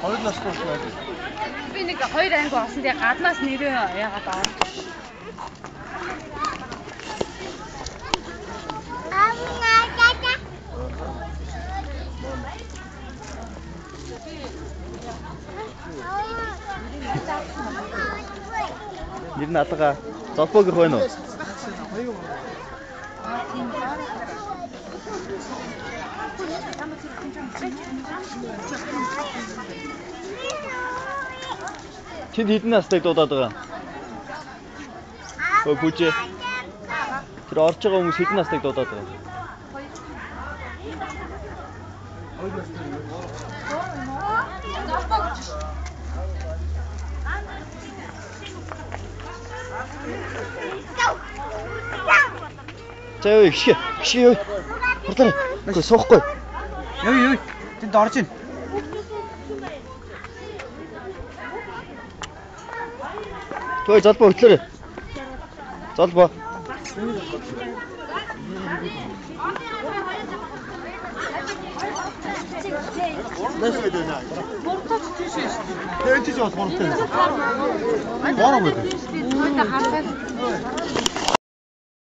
Хоёр настай байна. Би нэг хоёр анги олсон тэгээ гаднаас нэрээ яагаад аваад. Нэр нь алга. Золбоо гэх байна уу? Тэнд хэдэн настай дуудаад байгаа? Өө бүжээ. Тэр орж байгаа хүмүүс хэдэн настай дуудаад байгаа? За өө гişи өө. Хурлаа. Үгүй суухгүй. Ёй. Тэнд орж ийн. Той залбаа хөтлөөрэй. Залбаа. Näsme dönä. Mortaç тийшээ. Тэгээд тийш бас мортай. Бороо мэд.